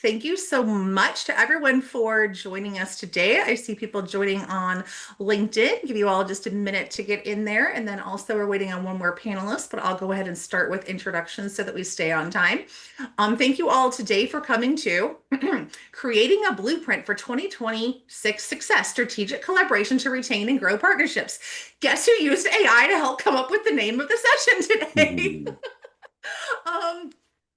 Thank you so much to everyone for joining us today. I see people joining on LinkedIn. Give you all just a minute to get in there. And then also we're waiting on one more panelist, but I'll go ahead and start with introductions so that we stay on time. Thank you all today for coming to creating a blueprint for 2026 success, strategic collaboration to retain and grow partnerships. Guess who used AI to help come up with the name of the session today? Mhm. Um,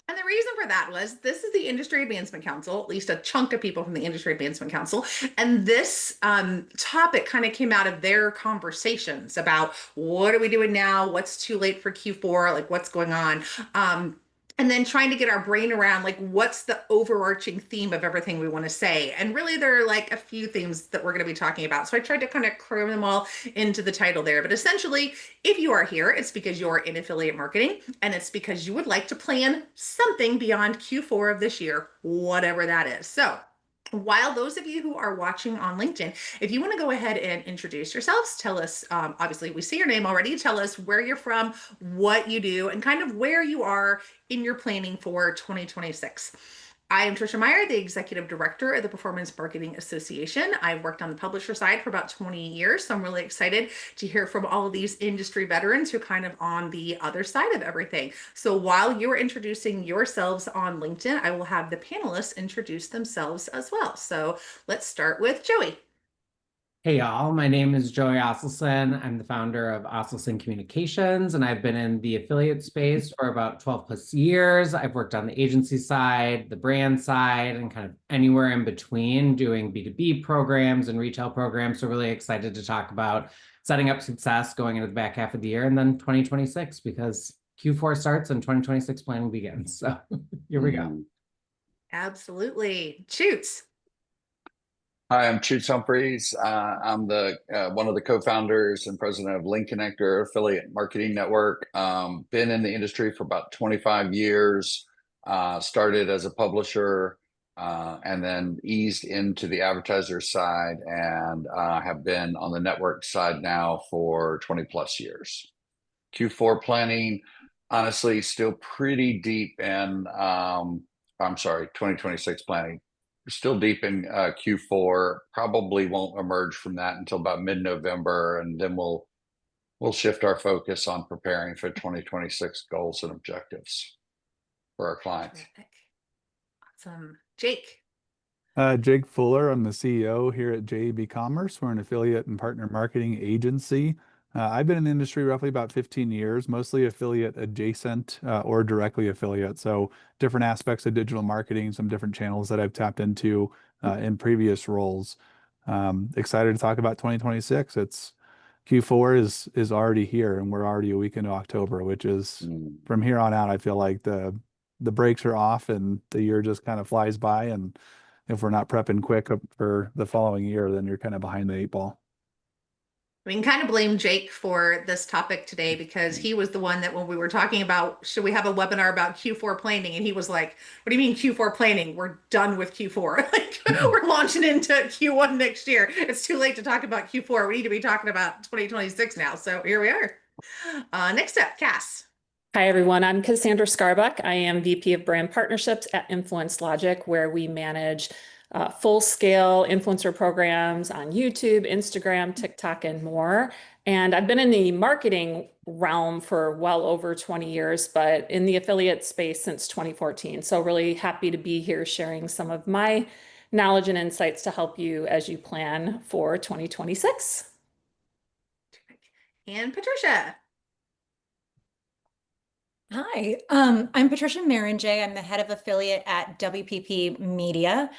and the reason for that was this is the Industry Advancement Council, at least a chunk of people from the Industry Advancement Council. And this topic kind of came out of their conversations about what are we doing now? What's too late for Q4? Like what's going on? And then trying to get our brain around like what's the overarching theme of everything we want to say. And really, there are like a few themes that we're going to be talking about. So I tried to kind of cram them all into the title there. But essentially, if you are here, it's because you're in affiliate marketing and it's because you would like to plan something beyond Q4 of this year, whatever that is. So, while those of you who are watching on LinkedIn, if you want to go ahead and introduce yourselves, tell us, obviously, we see your name already. Tell us where you're from, what you do, and kind of where you are in your planning for 2026. I am Trisha Meyer, the Executive Director of the Performance Marketing Association. I've worked on the publisher side for about 20 years, so I'm really excited to hear from all of these industry veterans who are kind of on the other side of everything. So while you're introducing yourselves on LinkedIn, I will have the panelists introduce themselves as well. So let's start with Joey. Hey y'all, my name is Joey Osselson. I'm the founder of Osselson Communications, and I've been in the affiliate space for about 12 plus years. I've worked on the agency side, the brand side, and kind of anywhere in between doing B2B programs and retail programs. So really excited to talk about setting up success going into the back half of the year and then 2026 because Q4 starts and 2026 planning begins. So here we go. Absolutely. Shoots. Hi, I'm Chutes Humphreys. I'm the one of the co-founders and president of Link Connector Affiliate Marketing Network. Been in the industry for about 25 years. Started as a publisher and then eased into the advertiser side and have been on the network side now for 20 plus years. Q4 planning, honestly, still pretty deep in, I'm sorry, 2026 planning. We're still deep in Q4. Probably won't emerge from that until about mid-November, and then we'll shift our focus on preparing for 2026 goals and objectives for our clients. Terrific. Awesome. Jake. Jake Fuller, I'm the CEO here at JAB Commerce. We're an affiliate and partner marketing agency. I've been in the industry roughly about 15 years, mostly affiliate adjacent or directly affiliate. So different aspects of digital marketing, some different channels that I've tapped into in previous roles. Excited to talk about 2026. It's Q4 is already here and we're already a week into October, which is from here on out, I feel like the brakes are off and the year just kind of flies by. And if we're not prepping quick for the following year, then you're kind of behind the eight ball. We can kind of blame Jake for this topic today because he was the one that when we were talking about should we have a webinar about Q4 planning, and he was like, "What do you mean Q4 planning? We're done with Q4. Like we're launching into Q1 next year. It's too late to talk about Q4. We need to be talking about 2026 now." So here we are. Next up, Cass. Hi, everyone. I'm Cassandra Scarbuck. I am VP of Brand Partnerships at Influence Logic, where we manage full-scale influencer programs on YouTube, Instagram, TikTok, and more. And I've been in the marketing realm for well over 20 years, but in the affiliate space since 2014. So really happy to be here sharing some of my knowledge and insights to help you as you plan for 2026. And Patricia. Hi, I'm Patricia Marinjay. I'm the head of affiliate at WPP Media.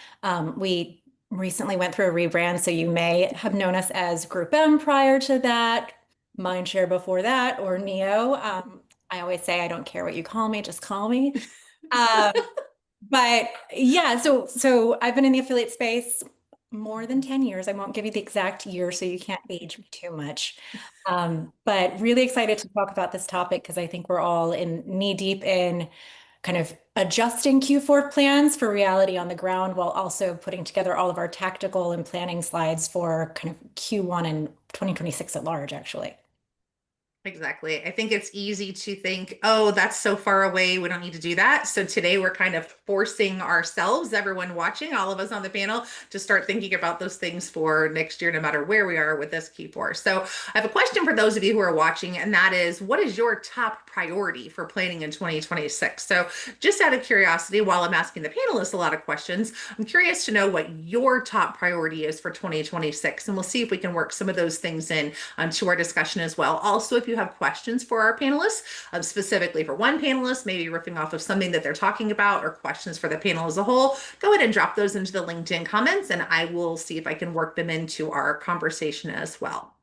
We recently went through a rebrand, so you may have known us as Group M prior to that, Mindshare before that, or Neo. I always say I don't care what you call me, just call me. But yeah, so I've been in the affiliate space more than 10 years. I won't give you the exact year, so you can't age me too much. But really excited to talk about this topic because I think we're all in knee deep in kind of adjusting Q4 plans for reality on the ground while also putting together all of our tactical and planning slides for kind of Q1 and 2026 at large, actually. Exactly. I think it's easy to think, oh, that's so far away. We don't need to do that. So today we're kind of forcing ourselves, everyone watching, all of us on the panel, to start thinking about those things for next year, no matter where we are with this Q4. So I have a question for those of you who are watching, and that is, what is your top priority for planning in 2026? So just out of curiosity, while I'm asking the panelists a lot of questions, I'm curious to know what your top priority is for 2026. And we'll see if we can work some of those things in to our discussion as well. Also, if you have questions for our panelists, specifically for one panelist, maybe riffing off of something that they're talking about, or questions for the panel as a whole, go ahead and drop those into the LinkedIn comments, and I will see if I can work them into our conversation as well.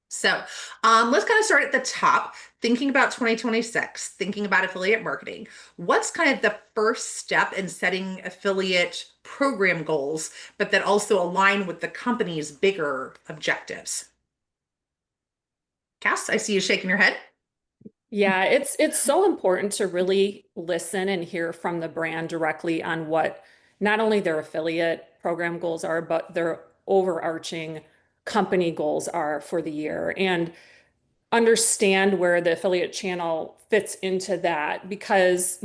So let's kind of start at the top, thinking about 2026, thinking about affiliate marketing. What's kind of the first step in setting affiliate program goals, but that also align with the company's bigger objectives? Cass, I see you shaking your head. Yeah, it's so important to really listen and hear from the brand directly on what not only their affiliate program goals are, but their overarching company goals are for the year, and understand where the affiliate channel fits into that, because,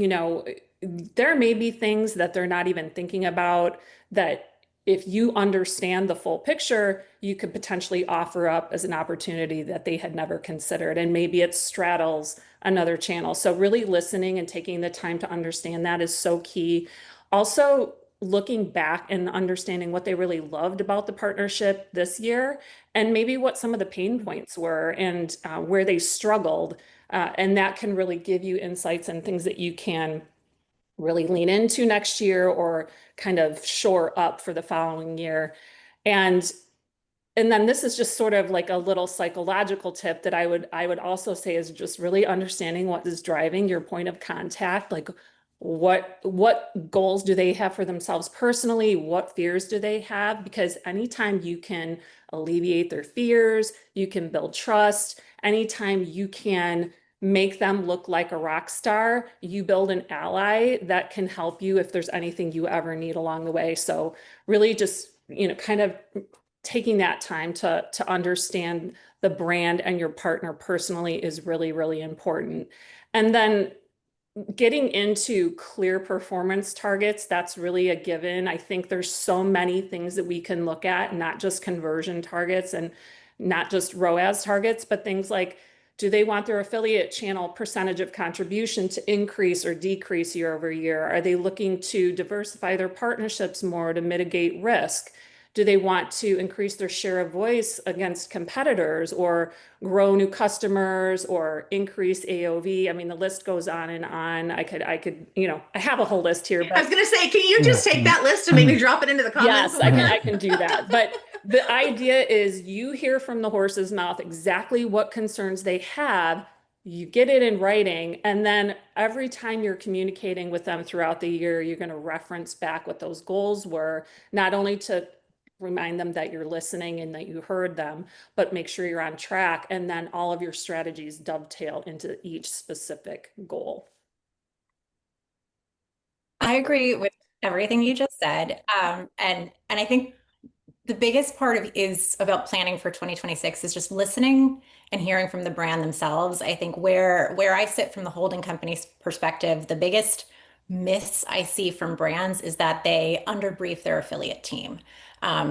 there may be things that they're not even thinking about that if you understand the full picture, you could potentially offer up as an opportunity that they had never considered. And maybe it straddles another channel. So really listening and taking the time to understand that is so key. Also, looking back and understanding what they really loved about the partnership this year, and maybe what some of the pain points were, and where they struggled. And that can really give you insights and things that you can really lean into next year, or kind of shore up for the following year. And and then this is just sort of like a little psychological tip that I would also say is just really understanding what is driving your point of contact. Like, what goals do they have for themselves personally? What fears do they have? Because anytime you can alleviate their fears, you can build trust. Anytime you can make them look like a rock star, you build an ally that can help you if there's anything you ever need along the way. So really just, kind of taking that time to understand the brand and your partner personally is really, really important. And then getting into clear performance targets, that's really a given. I think there's so many things that we can look at, not just conversion targets and not just ROAS targets, but things like, do they want their affiliate channel percentage of contribution to increase or decrease year over year? Are they looking to diversify their partnerships more to mitigate risk? Do they want to increase their share of voice against competitors, or grow new customers, or increase AOV? I mean, the list goes on and on. I could, I have a whole list here, I was but going to say, can you just take that list and maybe drop it into the comments? yes, I can do that. But the idea is you hear from the horse's mouth exactly what concerns they have. You get it in writing, and then every time you're communicating with them throughout the year, you're going to reference back what those goals were, not only to remind them that you're listening and that you heard them, but make sure you're on track. And then all of your strategies dovetail into each specific goal. I agree with everything you just said. And I think the biggest part of is about planning for 2026 is just listening and hearing from the brand themselves. I think where I sit from the holding company's perspective, the biggest myths I see from brands is that they underbrief their affiliate team.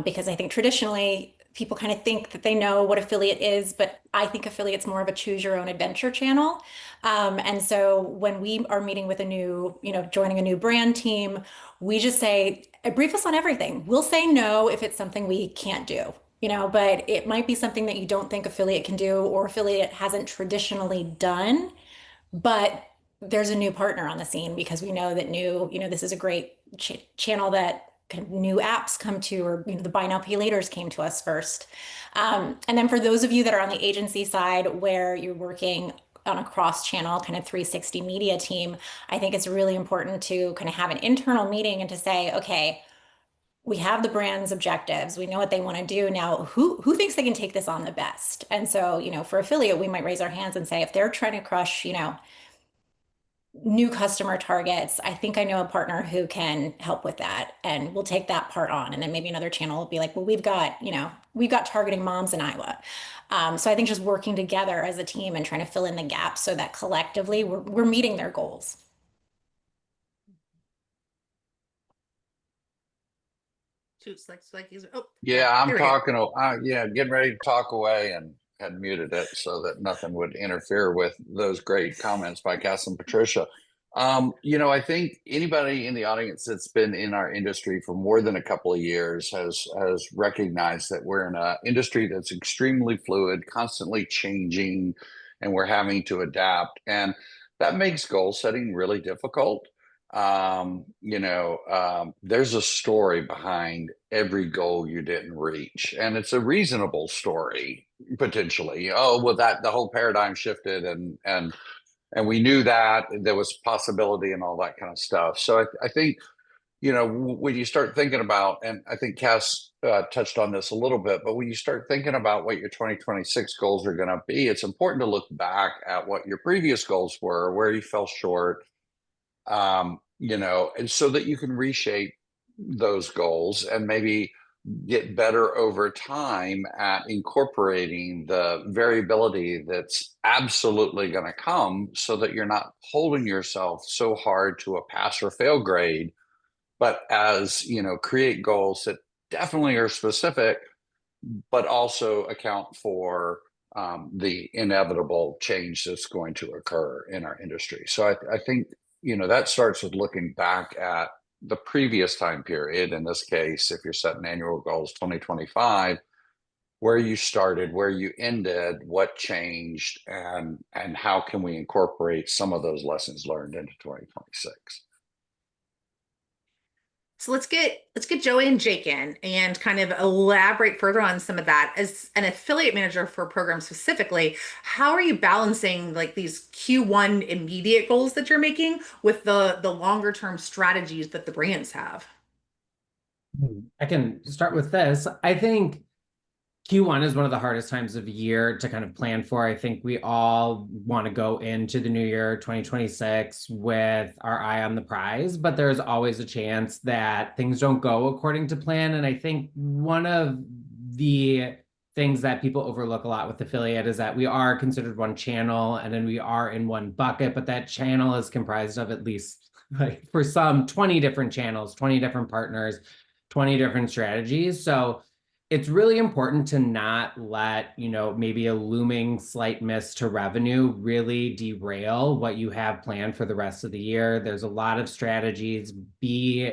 Because I think traditionally people kind of think that they know what affiliate is, but I think affiliate's more of a choose your own adventure channel. And so when we are meeting with a new, joining a new brand team, we just say, brief us on everything. We'll say no if it's something we can't do, but it might be something that you don't think affiliate can do, or affiliate hasn't traditionally done, but there's a new partner on the scene because we know that this is a great channel that kind of new apps come to, or the buy now pay laters came to us first. And then for those of you that are on the agency side where you're working on a cross-channel kind of 360 media team, I think it's really important to kind of have an internal meeting and to say, okay, we have the brand's objectives. We know what they want to do. Now, who thinks they can take this on the best? And so, for affiliate, we might raise our hands and say, if they're trying to crush, new customer targets, I think I know a partner who can help with that, and we'll take that part on. And then maybe another channel will be like, well, we've got targeting moms in Iowa. So I think just working together as a team and trying to fill in the gaps so that collectively we're meeting their goals. Shoots like he's oh Yeah, I'm there we go. talking. Yeah, getting ready to talk away and had muted it so that nothing would interfere with those great comments by Cass and Patricia. I think anybody in the audience that's been in our industry for more than a couple of years has recognized that we're in an industry that's extremely fluid, constantly changing, and we're having to adapt. And that makes goal setting really difficult. There's a story behind every goal you didn't reach, and it's a reasonable story potentially. Oh, well, that the whole paradigm shifted, and we knew that there was possibility and all that kind of stuff. So I think when you start thinking about, and I think Cass touched on this a little bit, but when you start thinking about what your 2026 goals are going to be, it's important to look back at what your previous goals were, where you fell short, and so that you can reshape those goals and maybe get better over time at incorporating the variability that's absolutely going to come so that you're not holding yourself so hard to a pass or fail grade, but create goals that definitely are specific, but also account for the inevitable change that's going to occur in our industry. So I think that starts with looking back at the previous time period. In this case, if you're setting annual goals 2025, where you started, where you ended, what changed, and how can we incorporate some of those lessons learned into 2026. So let's get Joey and Jake in and kind of elaborate further on some of that. As an affiliate manager for a program specifically, how are you balancing like these Q1 immediate goals that you're making with the longer term strategies that the brands have? I can start with this. I think Q1 is one of the hardest times of year to kind of plan for. I think we all want to go into the new year 2026 with our eye on the prize, but there's always a chance that things don't go according to plan. And I think one of the things that people overlook a lot with affiliate is that we are considered one channel and then we are in one bucket, but that channel is comprised of at least, like, for some, 20 different channels, 20 different partners, 20 different strategies. So it's really important to not let, maybe a looming slight miss to revenue really derail what you have planned for the rest of the year. There's a lot of strategies. Be,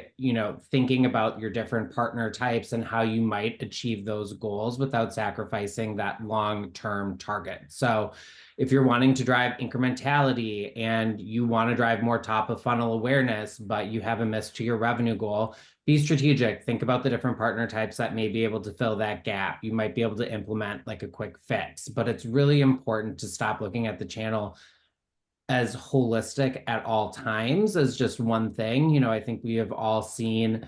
thinking about your different partner types and how you might achieve those goals without sacrificing that long-term target. So if you're wanting to drive incrementality and you want to drive more top of funnel awareness, but you have a miss to your revenue goal, be strategic. Think about the different partner types that may be able to fill that gap. You might be able to implement like a quick fix, but it's really important to stop looking at the channel as holistic at all times as just one thing. I think we have all seen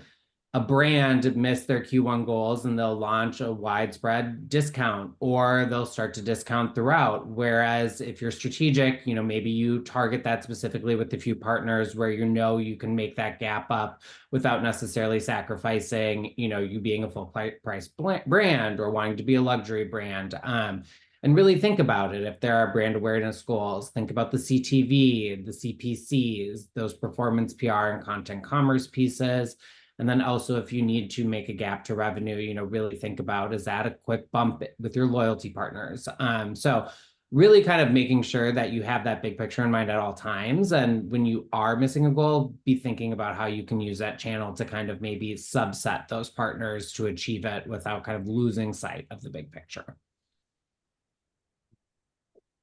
a brand miss their Q1 goals and they'll launch a widespread discount or they'll start to discount throughout. Whereas if you're strategic, maybe you target that specifically with a few partners where you can make that gap up without necessarily sacrificing, you being a full price brand or wanting to be a luxury brand. And really think about it. If there are brand awareness goals, think about the CTV, the CPCs, those performance PR and content commerce pieces. And then also, if you need to make a gap to revenue, really think about, is that a quick bump with your loyalty partners? So really kind of making sure that you have that big picture in mind at all times. And when you are missing a goal, be thinking about how you can use that channel to kind of maybe subset those partners to achieve it without kind of losing sight of the big picture.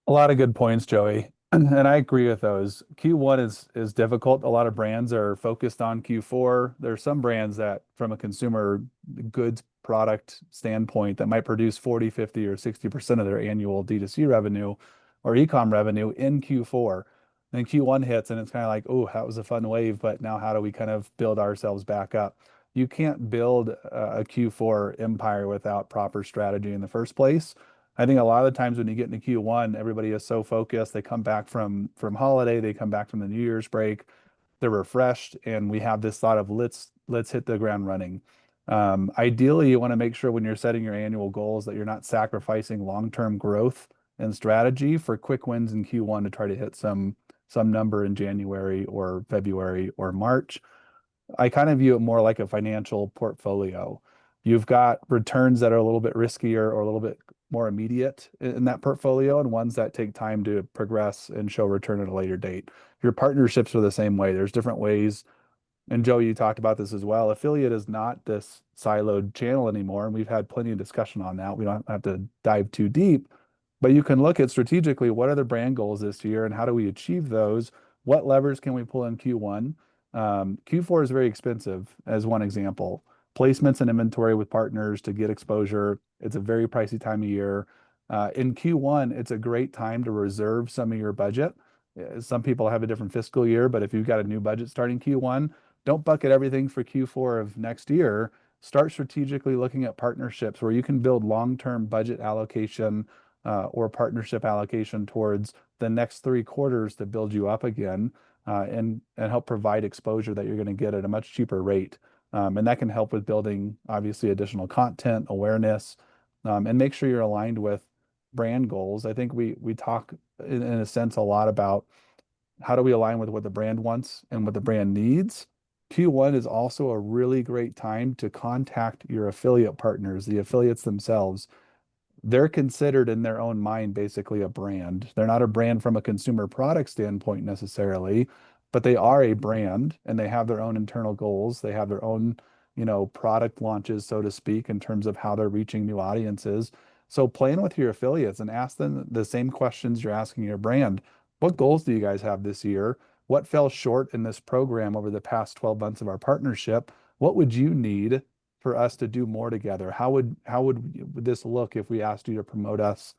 A lot of good points, Joey. And I agree with those. Q1 is difficult. A lot of brands are focused on Q4. There are some brands that, from a consumer goods product standpoint, that might produce 40, 50, or 60% of their annual D2C revenue or e-com revenue in Q4. Then Q1 hits and it's kind of like, oh, that was a fun wave, but now how do we kind of build ourselves back up? You can't build a Q4 empire without proper strategy in the first place. I think a lot of the times when you get into Q1, everybody is so focused. They come back from holiday, they come back from the New Year's break, they're refreshed, and we have this thought of let's hit the ground running. Ideally, you want to make sure when you're setting your annual goals that you're not sacrificing long-term growth and strategy for quick wins in Q1 to try to hit some number in January or February or March. I kind of view it more like a financial portfolio. You've got returns that are a little bit riskier or a little bit more immediate in that portfolio, and ones that take time to progress and show return at a later date. Your partnerships are the same way. There's different ways, and Joe, you talked about this as well. Affiliate is not this siloed channel anymore, and we've had plenty of discussion on that. We don't have to dive too deep, but you can look at strategically what are the brand goals this year and how do we achieve those? What levers can we pull in Q1? Q4 is very expensive, as one example. Placements and inventory with partners to get exposure. It's a very pricey time of year. In Q1, it's a great time to reserve some of your budget. Some people have a different fiscal year, but if you've got a new budget starting Q1, don't bucket everything for Q4 of next year. Start strategically looking at partnerships where you can build long-term budget allocation or partnership allocation towards the next 3 quarters to build you up again and help provide exposure that you're going to get at a much cheaper rate. And that can help with building, obviously, additional content, awareness, and make sure you're aligned with brand goals. I think we talk in a sense a lot about how do we align with what the brand wants and what the brand needs. Q1 is also a really great time to contact your affiliate partners, the affiliates themselves. They're considered in their own mind basically a brand. They're not a brand from a consumer product standpoint necessarily, but they are a brand and they have their own internal goals. They have their own, product launches, so to speak, in terms of how they're reaching new audiences. So plan with your affiliates and ask them the same questions you're asking your brand. What goals do you guys have this year? What fell short in this program over the past 12 months of our partnership? What would you need for us to do more together? How would this look if we asked you to promote us,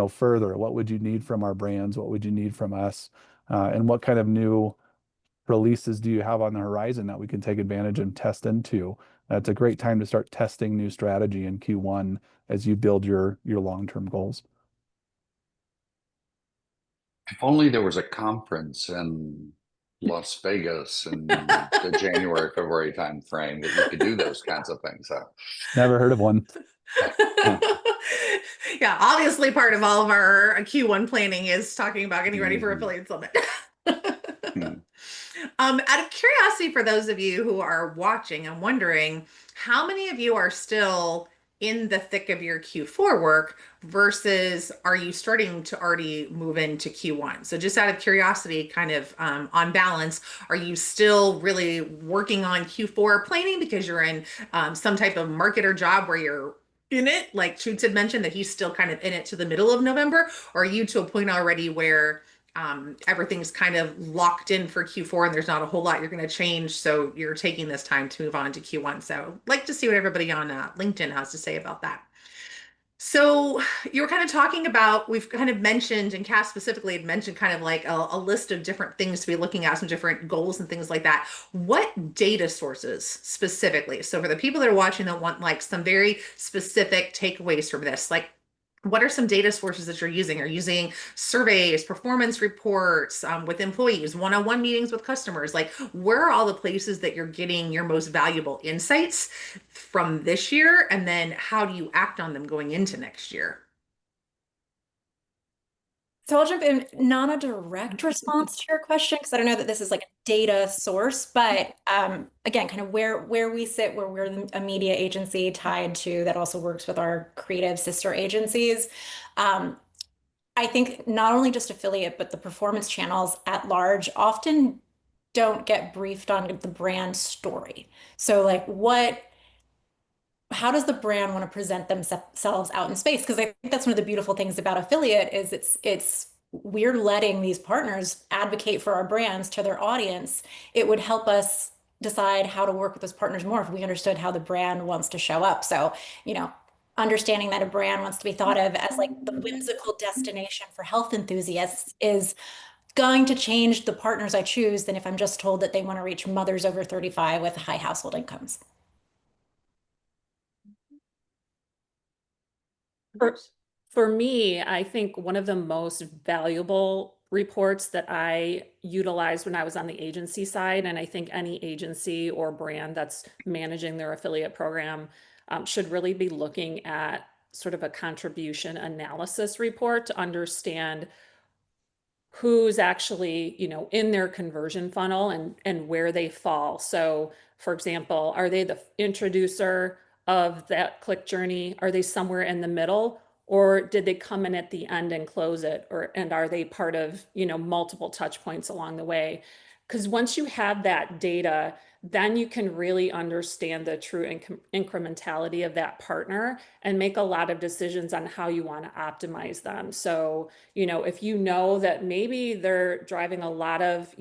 further? What would you need from our brands? What would you need from us? And what kind of new releases do you have on the horizon that we can take advantage and test into? It's a great time to start testing new strategy in Q1 as you build your long-term goals. If only there was a conference in Las Vegas in the January, February timeframe that you could do those kinds of things. So, Never heard of one. Yeah, obviously part of all of our Q1 planning is talking about getting ready for Affiliate Summit. Out of curiosity, for those of you who are watching, I'm wondering how many of you are still in the thick of your Q4 work versus are you starting to already move into Q1? So just out of curiosity, kind of on balance, are you still really working on Q4 planning because you're in some type of marketer job where you're in it, like Toots had mentioned that he's still kind of in it to the middle of November? Or are you to a point already where everything's kind of locked in for Q4 and there's not a whole lot you're going to change, so you're taking this time to move on to Q1? So like to see what everybody on LinkedIn has to say about that. So you were kind of talking about, we've kind of mentioned, and Cass specifically had mentioned kind of like a list of different things to be looking at, some different goals and things like that. What data sources specifically? So for the people that are watching that want like some very specific takeaways from this, like what are some data sources that you're using? Are you using surveys, performance reports with employees, one-on-one meetings with customers? Like, where are all the places that you're getting your most valuable insights from this year? And then how do you act on them going into next year? So I'll jump in, not a direct response to your question, because I don't know that this is like a data source, but again, kind of where we sit, where we're a media agency tied to that also works with our creative sister agencies. I think not only just affiliate, but the performance channels at large often don't get briefed on the brand story. So like how does the brand want to present themselves out in space? Because I think that's one of the beautiful things about affiliate is we're letting these partners advocate for our brands to their audience. It would help us decide how to work with those partners more if we understood how the brand wants to show up. So, understanding that a brand wants to be thought of as like the whimsical destination for health enthusiasts is going to change the partners I choose than if I'm just told that they want to reach mothers over 35 with high household incomes. For me, I think one of the most valuable reports that I utilized when I was on the agency side, and I think any agency or brand that's managing their affiliate program should really be looking at sort of a contribution analysis report to understand who's actually, in their conversion funnel and where they fall. So, for example, are they the introducer of that click journey? Are they somewhere in the middle? Or did they come in at the end and close it? And are they part of, multiple touch points along the way? Because once you have that data, then you can really understand the true incrementality of that partner and make a lot of decisions on how you want to optimize them. So, if you know that maybe they're driving a lot of,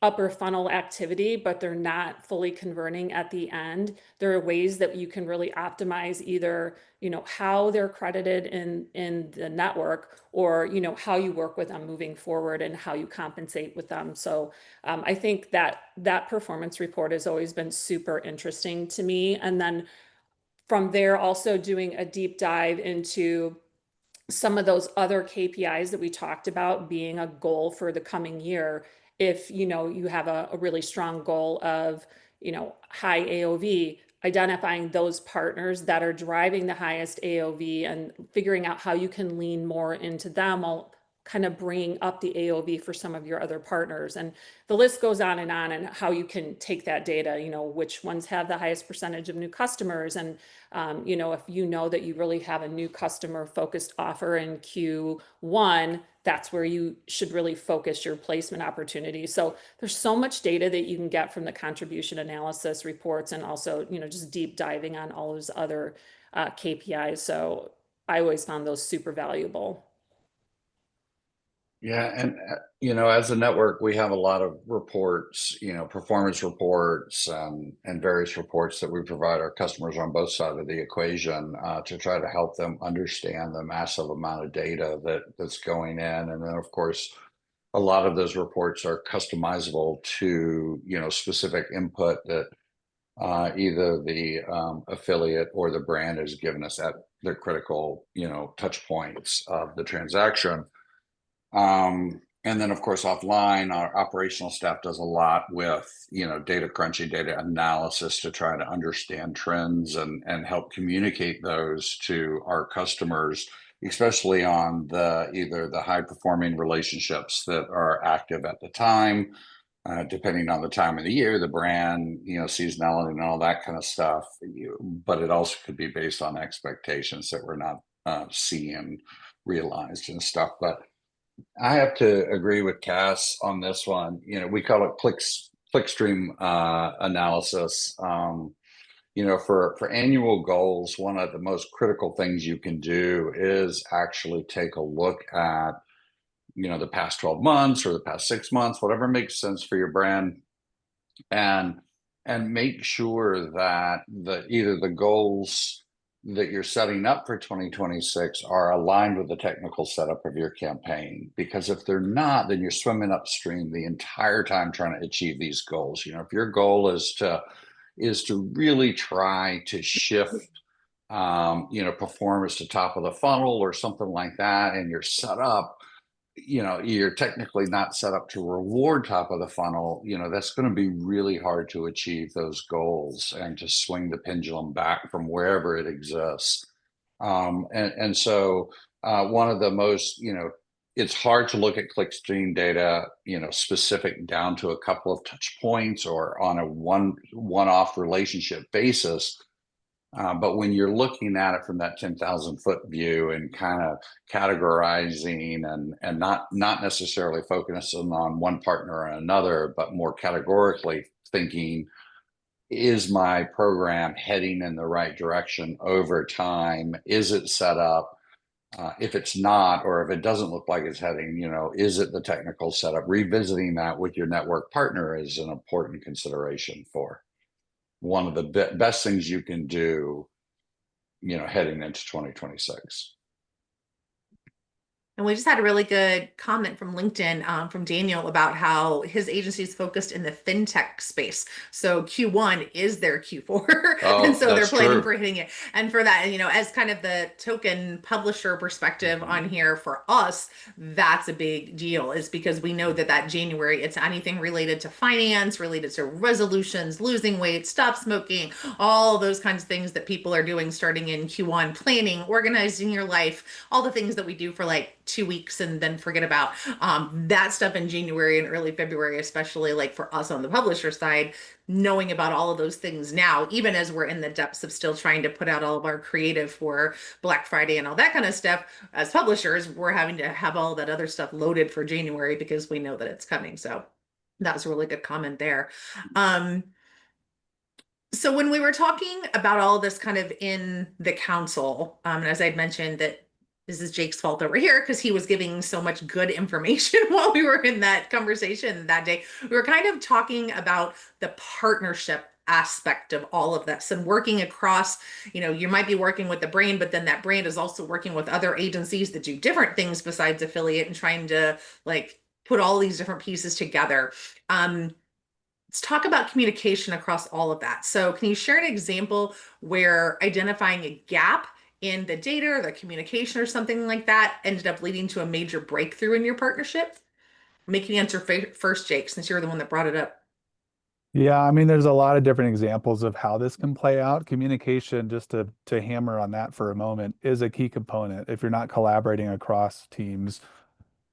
upper funnel activity, but they're not fully converting at the end, there are ways that you can really optimize either, how they're credited in the network, or, how you work with them moving forward and how you compensate with them. So I think that performance report has always been super interesting to me. And then from there, also doing a deep dive into some of those other KPIs that we talked about being a goal for the coming year. If you have a really strong goal of high AOV, identifying those partners that are driving the highest AOV and figuring out how you can lean more into them, while kind of bringing up the AOV for some of your other partners. And the list goes on, and how you can take that data, which ones have the highest percentage of new customers. And if you know that you really have a new customer focused offer in Q1, that's where you should really focus your placement opportunities. So there's so much data that you can get from the contribution analysis reports, and also, just deep diving on all those other KPIs. So I always found those super valuable. Yeah, and as a network, we have a lot of reports, performance reports, and various reports that we provide our customers on both sides of the equation to try to help them understand the massive amount of data that's going in. And then, of course, a lot of those reports are customizable to specific input that either the affiliate or the brand has given us at the critical touch points of the transaction. And then, of course, offline, our operational staff does a lot with, data crunching, data analysis to try to understand trends and help communicate those to our customers, especially on either the high performing relationships that are active at the time, depending on the time of the year, the brand, seasonality and all that kind of stuff. But it also could be based on expectations that we're not seeing realized and stuff. But I have to agree with Cass on this one. We call it clickstream analysis. For annual goals, one of the most critical things you can do is actually take a look at, the past 12 months or the past 6 months, whatever makes sense for your brand, and make sure that either the goals that you're setting up for 2026 are aligned with the technical setup of your campaign. Because if they're not, then you're swimming upstream the entire time trying to achieve these goals. If your goal is to really try to shift performance to top of the funnel or something like that, and you're set up, you're technically not set up to reward top of the funnel, that's going to be really hard to achieve those goals and to swing the pendulum back from wherever it exists. So one of the most, it's hard to look at clickstream data, specific down to a couple of touch points or on a one-off relationship basis. But when you're looking at it from that 10,000 foot view and kind of categorizing and not necessarily focusing on one partner or another, but more categorically thinking, is my program heading in the right direction over time? Is it set up? If it's not, or if it doesn't look like it's heading, is it the technical setup? Revisiting that with your network partner is an important consideration for one of the best things you can do, heading into 2026. And we just had a really good comment from LinkedIn from Daniel about how his agency is focused in the fintech space. So Q1 is their Q4. Oh, And so they're that's planning true. for hitting it. And for that, as kind of the token publisher perspective on here for us, that's a big deal, is because we know that January, it's anything related to finance, related to resolutions, losing weight, stop smoking, all those kinds of things that people are doing starting in Q1, planning, organizing your life, all the things that we do for like 2 weeks and then forget about. That stuff in January and early February, especially like for us on the publisher side, knowing about all of those things now, even as we're in the depths of still trying to put out all of our creative for Black Friday and all that kind of stuff, as publishers, we're having to have all that other stuff loaded for January because we know that it's coming. So that was a really good comment there. So when we were talking about all this kind of in the council, and as I'd mentioned that this is Jake's fault over here because he was giving so much good information while we were in that conversation that day. We were kind of talking about the partnership aspect of all of this and working across, you might be working with the brand, but then that brand is also working with other agencies that do different things besides affiliate and trying to like put all these different pieces together. Let's talk about communication across all of that. So can you share an example where identifying a gap in the data or the communication or something like that ended up leading to a major breakthrough in your partnership? Make me answer first, Jake, since you're the one that brought it up. Yeah, I mean, there's a lot of different examples of how this can play out. Communication, just to hammer on that for a moment, is a key component if you're not collaborating across teams.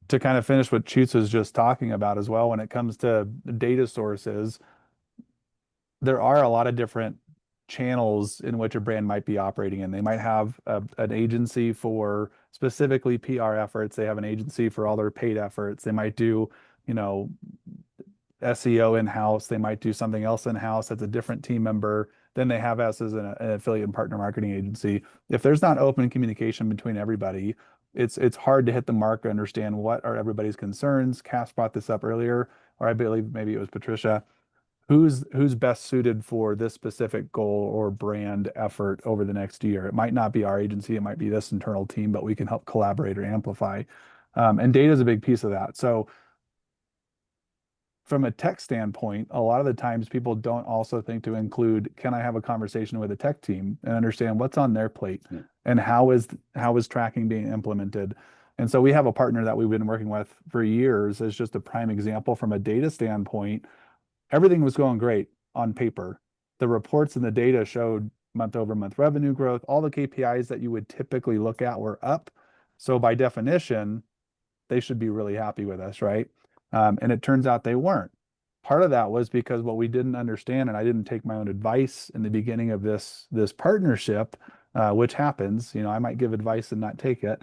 To kind of finish what Choots was just talking about as well, when it comes to data sources, there are a lot of different channels in which a brand might be operating in. They might have an agency for specifically PR efforts. They have an agency for all their paid efforts. They might do, you know, SEO in-house. They might do something else in-house that's a different team member than they have us as an affiliate and partner marketing agency. If there's not open communication between everybody, it's hard to hit the mark, understand what are everybody's concerns. Cass brought this up earlier, or I believe maybe it was Patricia. Who's best suited for this specific goal or brand effort over the next year? It might not be our agency, it might be this internal team, but we can help collaborate or amplify. And data is a big piece of that. So from a tech standpoint, a lot of the times people don't also think to include, can I have a conversation with a tech team and understand what's on their plate and how is tracking being implemented? And so we have a partner that we've been working with for years as just a prime example from a data standpoint. Everything was going great on paper. The reports and the data showed month over month revenue growth. All the KPIs that you would typically look at were up. So by definition, they should be really happy with us, right? And it turns out they weren't. Part of that was because what we didn't understand, and I didn't take my own advice in the beginning of this partnership, which happens. I might give advice and not take it.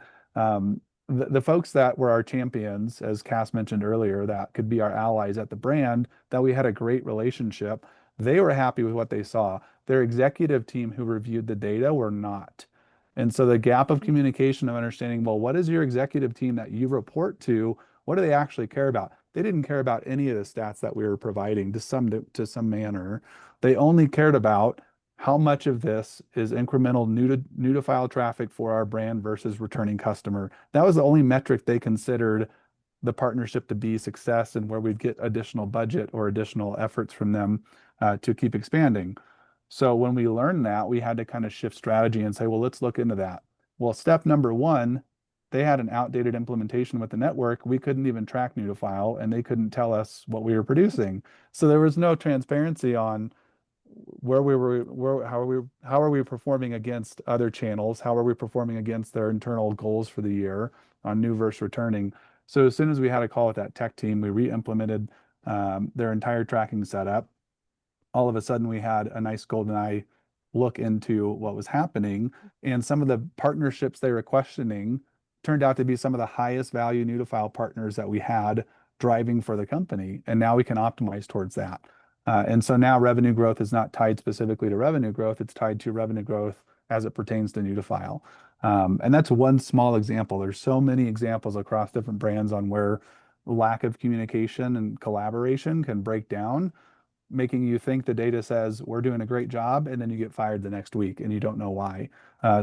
The folks that were our champions, as Cass mentioned earlier, that could be our allies at the brand, that we had a great relationship. They were happy with what they saw. Their executive team who reviewed the data were not. And so the gap of communication of understanding, well, what is your executive team that you report to? What do they actually care about? They didn't care about any of the stats that we were providing to some manner. They only cared about how much of this is incremental new to file traffic for our brand versus returning customer. That was the only metric they considered the partnership to be success and where we'd get additional budget or additional efforts from them to keep expanding. So when we learned that, we had to kind of shift strategy and say, well, let's look into that. Well, step number one, they had an outdated implementation with the network. We couldn't even track new to file, and they couldn't tell us what we were producing. So there was no transparency on where we were, how are we performing against other channels? How are we performing against their internal goals for the year on new versus returning? So as soon as we had a call with that tech team, we re-implemented their entire tracking setup. All of a sudden we had a nice golden eye look into what was happening, and some of the partnerships they were questioning turned out to be some of the highest value new to file partners that we had driving for the company, and now we can optimize towards that. And so now revenue growth is not tied specifically to revenue growth, it's tied to revenue growth as it pertains to new to file. And that's one small example. There's so many examples across different brands on where lack of communication and collaboration can break down. making you think the data says we're doing a great job, and then you get fired the next week and you don't know why.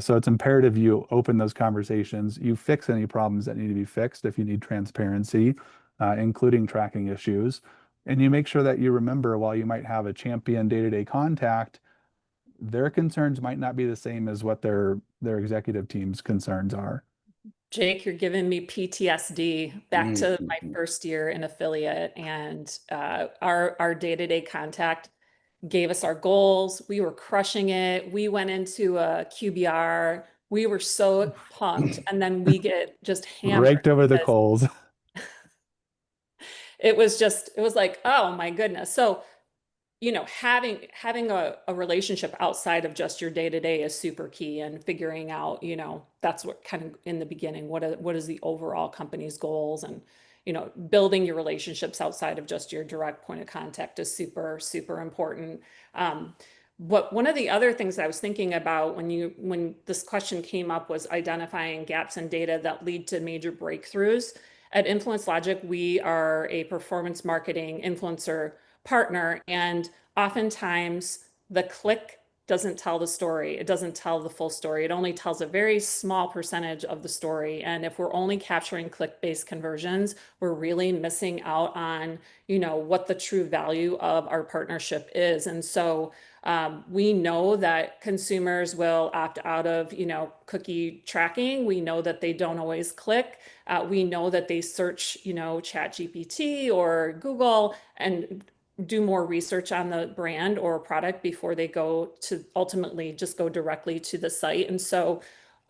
So it's imperative you open those conversations, you fix any problems that need to be fixed if you need transparency, including tracking issues. And you make sure that you remember, while you might have a champion day-to-day contact, their concerns might not be the same as what their executive team's concerns are. Jake, you're giving me PTSD back to my Mhm. first year in affiliate, and our day-to-day contact gave us our goals. We were crushing it. We went into a QBR. We were so pumped, and then we get just hammered. Raked over the because coals. It was like, oh my goodness. So having a relationship outside of just your day to day is super key, and figuring out, that's what kind of in the beginning, what is the overall company's goals, and building your relationships outside of just your direct point of contact is super, super important. One of the other things I was thinking about when this question came up was identifying gaps in data that lead to major breakthroughs. At Influence Logic, we are a performance marketing influencer partner, and oftentimes the click doesn't tell the story. It doesn't tell the full story. It only tells a very small percentage of the story. And if we're only capturing click-based conversions, we're really missing out on, what the true value of our partnership is. And so we know that consumers will opt out of, cookie tracking. We know that they don't always click. We know that they search, ChatGPT or Google and do more research on the brand or product before they go to ultimately just go directly to the site. And so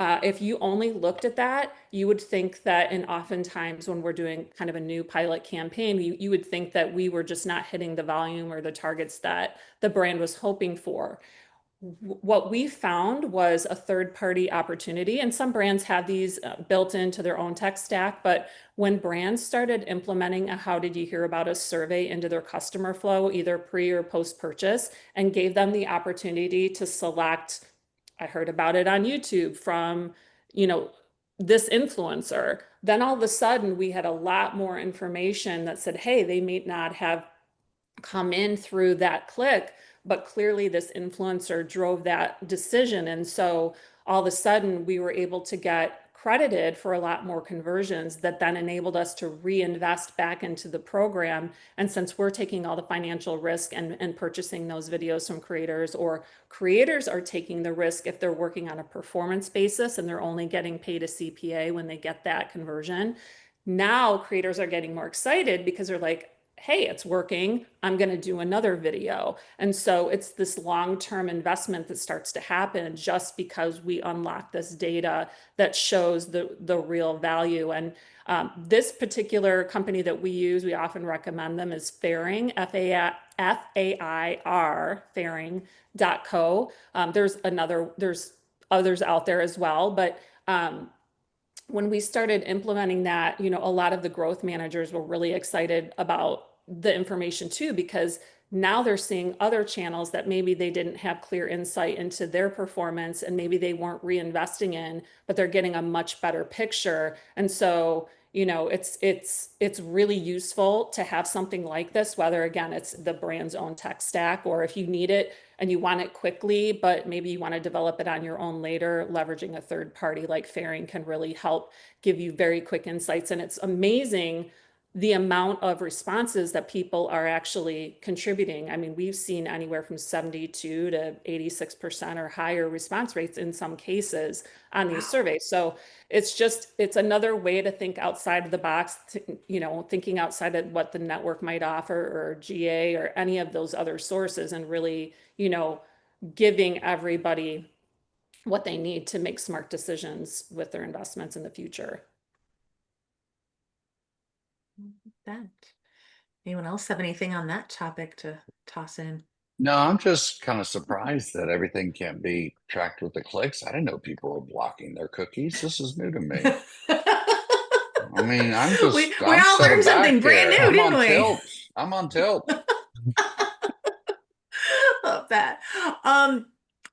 if you only looked at that, you would think that, and oftentimes when we're doing kind of a new pilot campaign, you would think that we were just not hitting the volume or the targets that the brand was hoping for. What we found was a third-party opportunity, and some brands have these built into their own tech stack, but when brands started implementing a "how did you hear about us" survey into their customer flow, either pre or post-purchase, and gave them the opportunity to select, I heard about it on YouTube from, this influencer, then all of a sudden we had a lot more information that said, hey, they may not have come in through that click, but clearly this influencer drove that decision. And so all of a sudden we were able to get credited for a lot more conversions that then enabled us to reinvest back into the program. And since we're taking all the financial risk and purchasing those videos from creators, or creators are taking the risk if they're working on a performance basis and they're only getting paid a CPA when they get that conversion, now creators are getting more excited because they're like, hey, it's working, I'm going to do another video. And so it's this long-term investment that starts to happen just because we unlock this data that shows the real value. And this particular company that we use, we often recommend them, is Fairing, F-A-I-R, fairing.co. There's others out there as well, but when we started implementing that, a lot of the growth managers were really excited about the information too, because now they're seeing other channels that maybe they didn't have clear insight into their performance and maybe they weren't reinvesting in, but they're getting a much better picture. And so, it's really useful to have something like this, whether again, it's the brand's own tech stack, or if you need it and you want it quickly, but maybe you want to develop it on your own later, leveraging a third party like Fairing can really help give you very quick insights. And it's amazing the amount of responses that people are actually contributing. I mean, we've seen anywhere from 72 to 86% or higher response rates in some cases on these surveys. So it's another way to think outside of the box, thinking outside of what the network might offer, or GA, or any of those other sources, and really, giving everybody what they need to make smart decisions with their investments in the future. That. Anyone else have anything on that topic to toss in? No, I'm just kind of surprised that everything can't be tracked with the clicks. I didn't know people were blocking their cookies. This is new to me. I mean, we I'm all set learned something aback brand here. new, I'm didn't on we? tilt. I'm on tilt. Love that.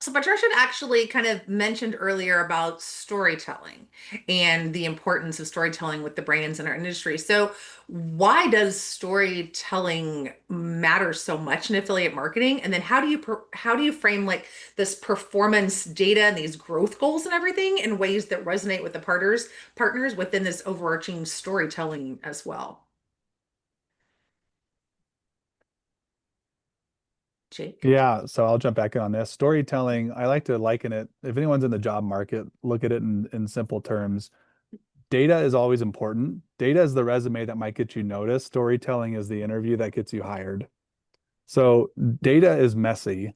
So Patricia actually kind of mentioned earlier about storytelling and the importance of storytelling with the brands in our industry. So why does storytelling matter so much in affiliate marketing? And then how do you frame like this performance data and these growth goals and everything in ways that resonate with the partners within this overarching storytelling as well? Jake? Yeah, so I'll jump back in on this. Storytelling, I like to liken it, if anyone's in the job market, look at it in simple terms. Data is always important. Data is the resume that might get you noticed. Storytelling is the interview that gets you hired. So data is messy.